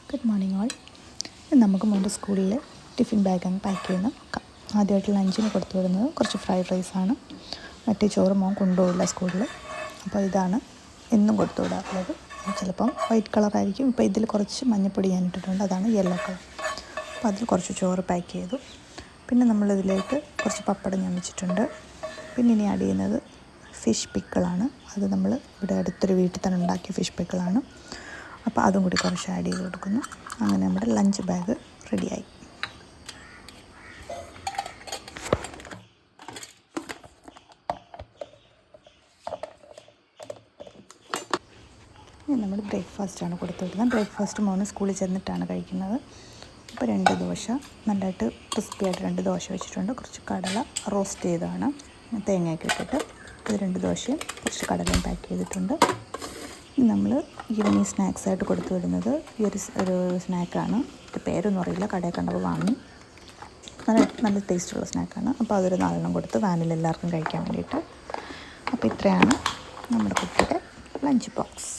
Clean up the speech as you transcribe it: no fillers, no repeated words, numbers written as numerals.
Good morning all. നമുക്ക് മോൻ്റെ സ്കൂളിൽ ടിഫിൻ ബാഗ് അങ്ങ് പാക്ക് ചെയ്യുന്ന നോക്കാം. ആദ്യമായിട്ട് ലഞ്ചിന് കൊടുത്തു വിടുന്നത് കുറച്ച് ഫ്രൈഡ് റൈസാണ്. മറ്റേ ചോറ് മോൻ കൊണ്ടുപോകില്ല സ്കൂളിൽ. അപ്പോൾ ഇതാണ് എന്നും കൊടുത്തു വിടാറുള്ളത്. ചിലപ്പം വൈറ്റ് കളറായിരിക്കും. ഇപ്പോൾ ഇതിൽ കുറച്ച് മഞ്ഞൾപ്പൊടി ഞാൻ ഇട്ടിട്ടുണ്ട്, അതാണ് യെല്ലോ കളർ. അപ്പോൾ അതിൽ കുറച്ച് ചോറ് പാക്ക് ചെയ്തു. പിന്നെ നമ്മളിതിലേക്ക് കുറച്ച് പപ്പടം ഞാൻ വെച്ചിട്ടുണ്ട്. പിന്നെ ഇനി ആഡ് ചെയ്യുന്നത് ഫിഷ് പിക്കിളാണ്. അത് നമ്മൾ ഇവിടെ അടുത്തൊരു വീട്ടിൽ തന്നെ ഉണ്ടാക്കിയ ഫിഷ് പിക്കിളാണ്. അപ്പോൾ അതും കൂടി കുറച്ച് ആഡ് ചെയ്ത് കൊടുക്കുന്നു. അങ്ങനെ നമ്മുടെ ലഞ്ച് ബാഗ് റെഡിയായി. ഇനി നമ്മൾ ബ്രേക്ക്ഫാസ്റ്റാണ് കൊടുത്തു വിടുന്നത്. ബ്രേക്ക്ഫാസ്റ്റ് മോന് സ്കൂളിൽ ചെന്നിട്ടാണ് കഴിക്കുന്നത്. അപ്പോൾ 2 ദോശ, നല്ലതായിട്ട് ക്രിസ്പിയായിട്ട് 2 ദോശ വെച്ചിട്ടുണ്ട്. കുറച്ച് കടല റോസ്റ്റ് ചെയ്തതാണ്, തേങ്ങയൊക്കെ ഇട്ടിട്ട്. അത് 2 ദോശയും കുറച്ച് കടലയും പാക്ക് ചെയ്തിട്ടുണ്ട്. ഇനി നമ്മൾ ഈവനിങ് സ്നാക്സായിട്ട് കൊടുത്തു വിടുന്നത് ഈ ഒരു സ്നാക്കാണ്. ഇത് പേരൊന്നും അറിയില്ല, കടയിൽ കണ്ടപ്പോൾ വാങ്ങി. നല്ല ടേസ്റ്റുള്ള സ്നാക്കാണ്. അപ്പോൾ അതൊരു 4 കൊടുത്ത് വാനിൽ എല്ലാവർക്കും കഴിക്കാൻ വേണ്ടിയിട്ട്. അപ്പോൾ ഇത്രയാണ് നമ്മുടെ കുട്ടിയുടെ ലഞ്ച് ബോക്സ്.